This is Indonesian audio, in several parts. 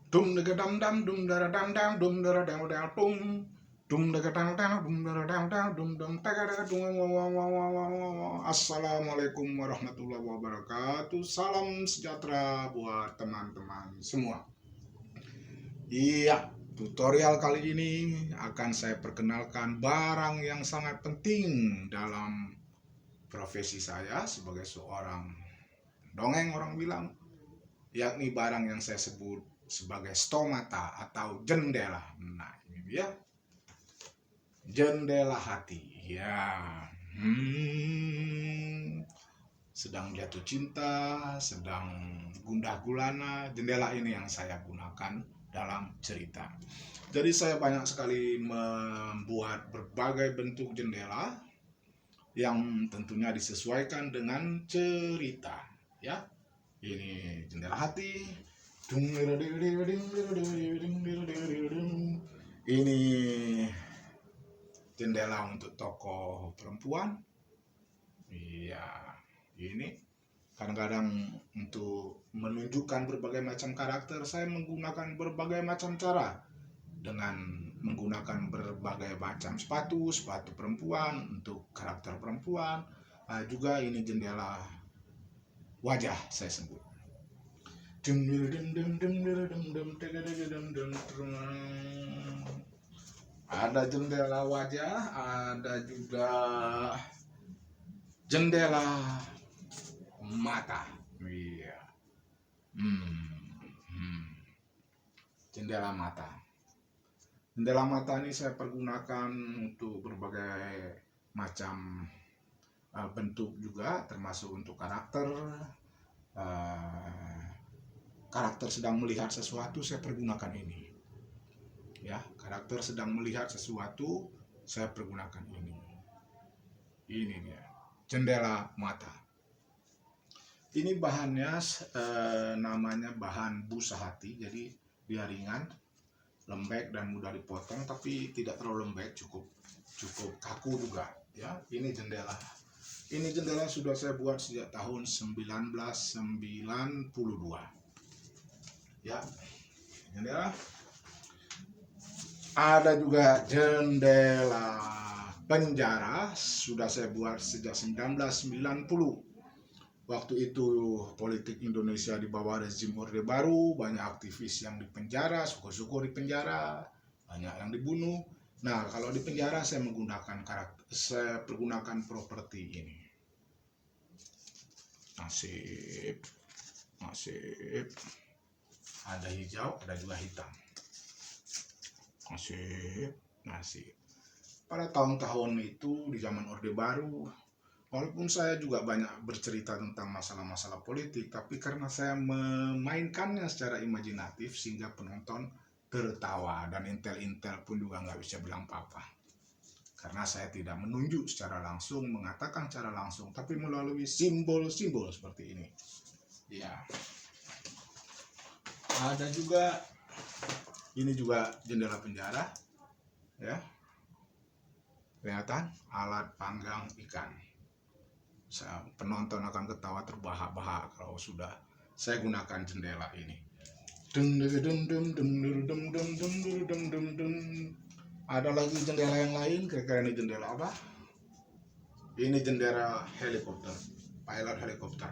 Dum daga dam dam dum dara dam dam dum dara dam dam dum dum daga dam dam dum dara dam dam dum dum daga daga dum Assalamualaikum warahmatullahi wabarakatuh. Salam sejahtera buat teman-teman semua. Iya, tutorial kali ini akan saya perkenalkan barang yang sangat penting dalam profesi saya sebagai seorang dongeng orang bilang, yakni barang yang saya sebut sebagai stomata atau jendela. Nah, ini dia jendela hati. Ya, sedang jatuh cinta, sedang gundah gulana, jendela ini yang saya gunakan dalam cerita. Jadi saya banyak sekali membuat berbagai bentuk jendela yang tentunya disesuaikan dengan cerita. Ya, ini jendela hati. Ini jendela untuk tokoh perempuan. Iya, ini kadang-kadang untuk menunjukkan berbagai macam karakter saya menggunakan berbagai macam cara dengan menggunakan berbagai macam sepatu perempuan untuk karakter perempuan. Juga ini jendela wajah saya sebut. Ada jendela wajah, ada juga jendela mata. Iya. Jendela mata. Jendela mata ini saya pergunakan untuk berbagai macam bentuk juga, termasuk untuk karakter. Karakter sedang melihat sesuatu, saya pergunakan ini. Ya, karakter sedang melihat sesuatu, saya pergunakan ini. Ini dia, jendela mata. Ini bahannya namanya bahan busa hati, jadi dia ringan, lembek dan mudah dipotong, tapi tidak terlalu lembek, cukup kaku juga. Ya, ini jendela. Ini jendela sudah saya buat sejak tahun 1992. Ya, jendela. Ada juga jendela penjara, sudah saya buat sejak 1990. Waktu itu politik Indonesia di bawah rezim Orde Baru, banyak aktivis yang dipenjara, syukur-syukur dipenjara, banyak yang dibunuh. Nah, kalau di penjara saya pergunakan properti ini. Nasib. Ada hijau, ada juga hitam. Nasib. Pada tahun-tahun itu di zaman Orde Baru, walaupun saya juga banyak bercerita tentang masalah-masalah politik, tapi karena saya memainkannya secara imajinatif sehingga penonton tertawa, dan intel-intel pun juga nggak bisa bilang apa-apa. Karena saya tidak menunjuk secara langsung, mengatakan secara langsung, tapi melalui simbol-simbol seperti ini. Ya. Ada juga, ini juga jendela penjara. Ya. Kelihatan alat panggang ikan. Penonton akan ketawa terbahak-bahak kalau sudah saya gunakan jendela ini. Ada lagi jendela yang lain, kira-kira ini jendela apa? Ini jendela helikopter, pilot helikopter.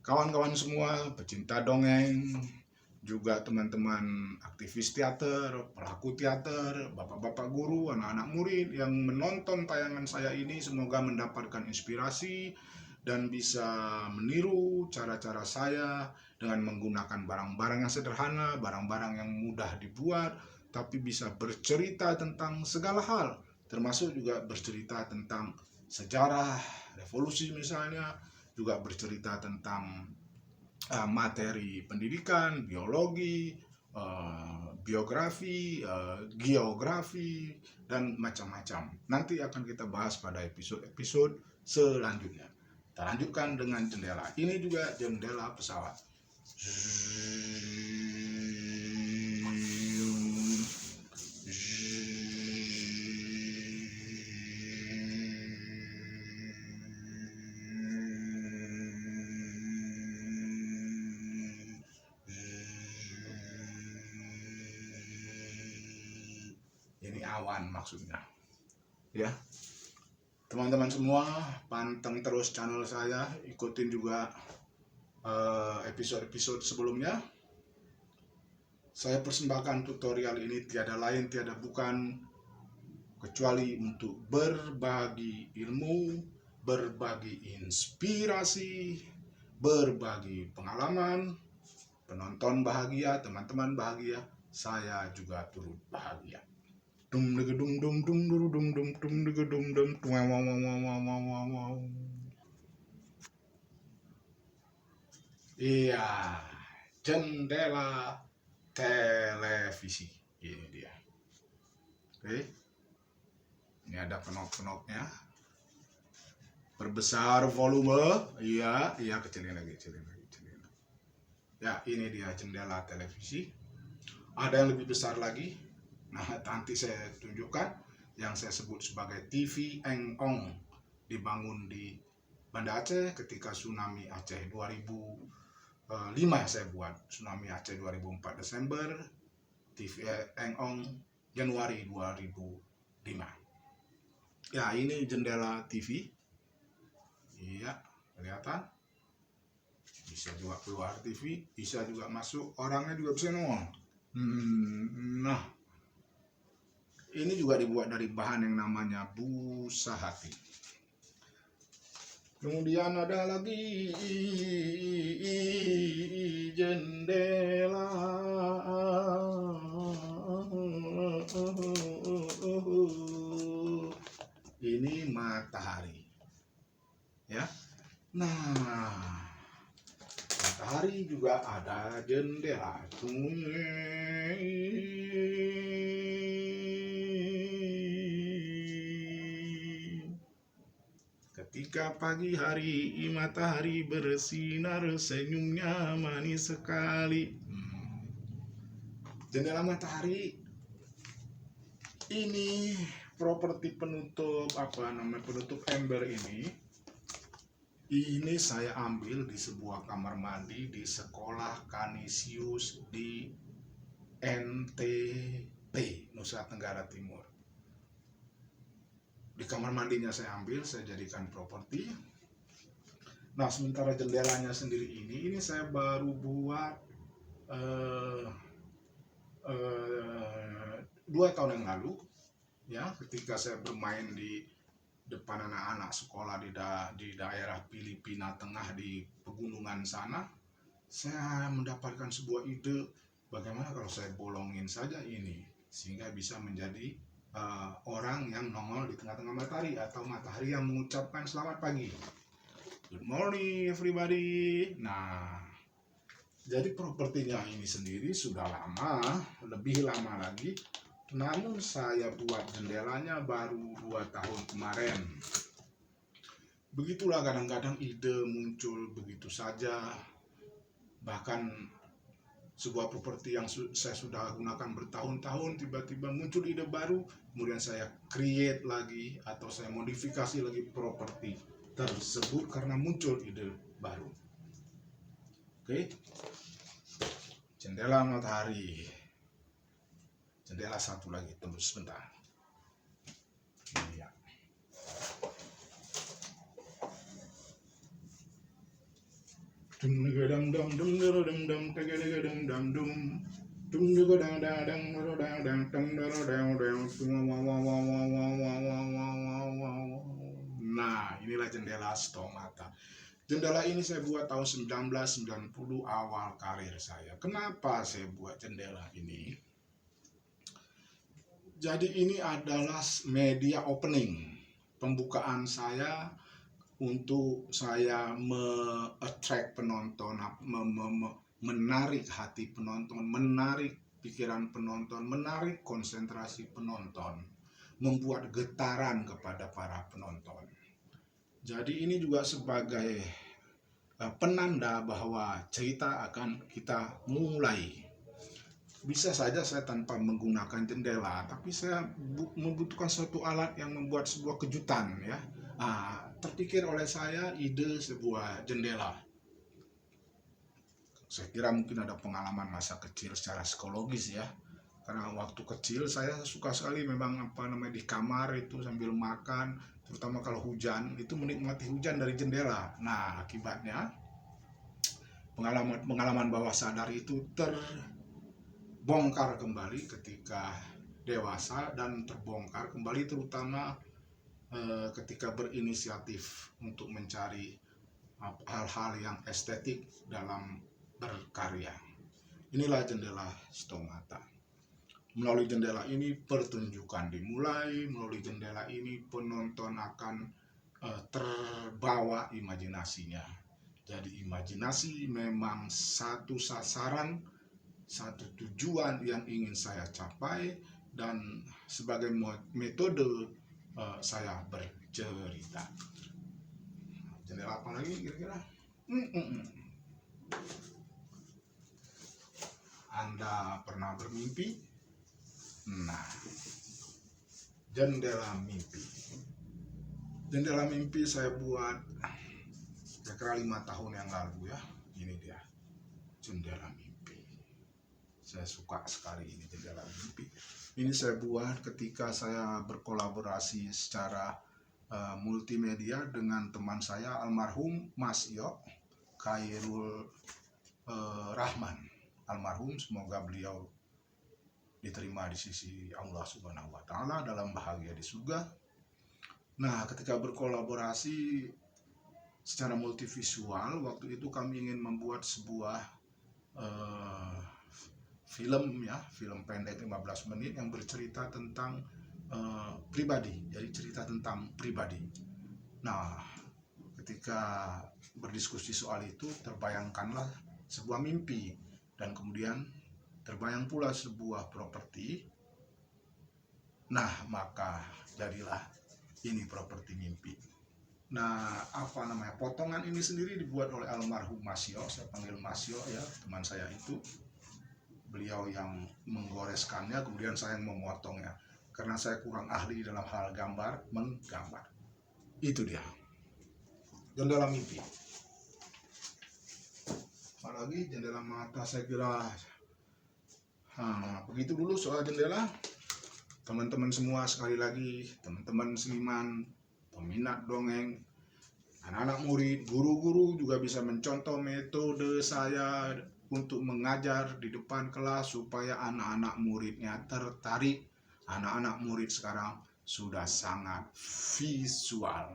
Kawan-kawan semua pecinta dongeng, juga teman-teman aktivis teater, pelaku teater, bapak-bapak guru, anak-anak murid yang menonton tayangan saya ini, semoga mendapatkan inspirasi dan bisa meniru cara-cara saya dengan menggunakan barang-barang yang sederhana, barang-barang yang mudah dibuat, tapi bisa bercerita tentang segala hal, termasuk juga bercerita tentang sejarah, revolusi misalnya, juga bercerita tentang materi pendidikan, biologi, biografi, geografi, dan macam-macam. Nanti akan kita bahas pada episode-episode selanjutnya. Kita lanjutkan dengan jendela. Ini juga jendela pesawat. Ini awan maksudnya, ya. Teman-teman semua, panteng terus channel saya, ikutin juga episode-episode sebelumnya. Saya persembahkan tutorial ini tiada lain tiada bukan kecuali untuk berbagi ilmu, berbagi inspirasi, berbagi pengalaman. Penonton bahagia, teman-teman bahagia, saya juga turut bahagia. Iya, jendela televisi. Ini dia. Oke. Ini ada kenop-kenopnya. Perbesar volume. Iya, kecilin lagi. Ya, ini dia jendela televisi. Ada yang lebih besar lagi. Nah, nanti saya tunjukkan yang saya sebut sebagai TV Eng Ong, dibangun di Banda Aceh ketika tsunami Aceh 2005 saya buat. Tsunami Aceh 2004 Desember, TV Eng Ong Januari 2005. Ya, ini jendela TV. Iya, kelihatan. Bisa juga keluar TV, bisa juga masuk, orangnya juga bisa nongol. Nah, ini juga dibuat dari bahan yang namanya busa hati. Kemudian ada lagi jendela. Ini matahari. Ya. Nah, matahari juga ada jendela. Ketika pagi hari matahari bersinar, senyumnya manis sekali. Jendela matahari ini properti penutup penutup ember ini saya ambil di sebuah kamar mandi di sekolah Kanisius di NTT, Nusa Tenggara Timur. Di kamar mandinya saya ambil, saya jadikan properti. Nah, sementara jendelanya sendiri ini saya baru buat 2 tahun yang lalu, ya, ketika saya bermain di depan anak-anak sekolah di daerah Filipina Tengah di pegunungan sana. Saya mendapatkan sebuah ide, bagaimana kalau saya bolongin saja ini sehingga bisa menjadi orang yang nongol di tengah-tengah matahari, atau matahari yang mengucapkan selamat pagi, good morning everybody. Nah, jadi propertinya ini sendiri sudah lama, lebih lama lagi. Namun saya buat jendelanya baru 2 tahun kemarin. Begitulah kadang-kadang ide muncul begitu saja. Bahkan sebuah properti yang saya sudah gunakan bertahun-tahun, tiba-tiba muncul ide baru, kemudian saya create lagi atau saya modifikasi lagi properti tersebut karena muncul ide baru. Oke. Jendela matahari. Jendela satu lagi, tunggu sebentar. Iya. Nah, inilah jendela stomata. Jendela ini saya buat tahun 1990, awal karir saya. Kenapa saya buat jendela ini? Jadi ini adalah media opening, pembukaan saya untuk saya attract penonton, menarik hati penonton, menarik pikiran penonton, menarik konsentrasi penonton, membuat getaran kepada para penonton. Jadi ini juga sebagai penanda bahwa cerita akan kita mulai. Bisa saja saya tanpa menggunakan jendela, tapi saya membutuhkan suatu alat yang membuat sebuah kejutan ya. Terpikir oleh saya ide sebuah jendela. Saya kira mungkin ada pengalaman masa kecil secara psikologis ya. Karena waktu kecil saya suka sekali memang di kamar itu sambil makan, terutama kalau hujan, itu menikmati hujan dari jendela. Nah, akibatnya pengalaman bawah sadar itu terbongkar kembali ketika dewasa, dan terbongkar kembali terutama ketika berinisiatif untuk mencari hal-hal yang estetik dalam berkarya. Inilah jendela Stomata. Melalui jendela ini pertunjukan dimulai, melalui jendela ini penonton akan terbawa imajinasinya. Jadi imajinasi memang satu sasaran, satu tujuan yang ingin saya capai, dan sebagai metode saya bercerita. Jendela apa lagi kira-kira? Anda pernah bermimpi? Nah, jendela mimpi. Jendela mimpi saya buat kira-kira 5 tahun yang lalu ya. Ini dia, jendela mimpi. Saya suka sekali ini jendela mimpi. Ini saya buat ketika saya berkolaborasi secara multimedia dengan teman saya almarhum Mas Yo Khairul Rahman. Almarhum, semoga beliau diterima di sisi Allah Subhanahu wa Ta'ala dalam bahagia di surga. Nah, ketika berkolaborasi secara multivisual, waktu itu kami ingin membuat sebuah film pendek 15 menit yang bercerita tentang pribadi. Jadi cerita tentang pribadi. Nah, ketika berdiskusi soal itu, terbayangkanlah sebuah mimpi, dan kemudian terbayang pula sebuah properti. Nah, maka jadilah ini properti mimpi. Nah, potongan ini sendiri dibuat oleh almarhum Mas Yo. Saya panggil Mas Yo ya, teman saya itu. Beliau yang menggoreskannya, kemudian saya yang memotongnya. Karena saya kurang ahli dalam hal menggambar. Itu dia, jendela mimpi. Apalagi jendela mata, saya kira begitu dulu soal jendela. Teman-teman semua, sekali lagi, teman-teman seniman, peminat dongeng, anak-anak murid, guru-guru juga bisa mencontoh metode saya untuk mengajar di depan kelas supaya anak-anak muridnya tertarik. Anak-anak murid sekarang sudah sangat visual.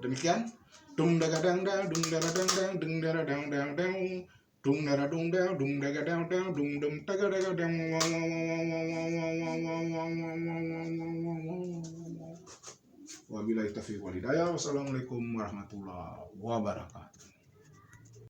Demikian. Dung daga dang dang, dung dara dang dang, dung dara dang dang dang, dung dara dung dang, dung daga dang dang, dung dum daga daga dang. Wabillahi taufiq wal hidayah. Wassalamualaikum warahmatullahi wabarakatuh.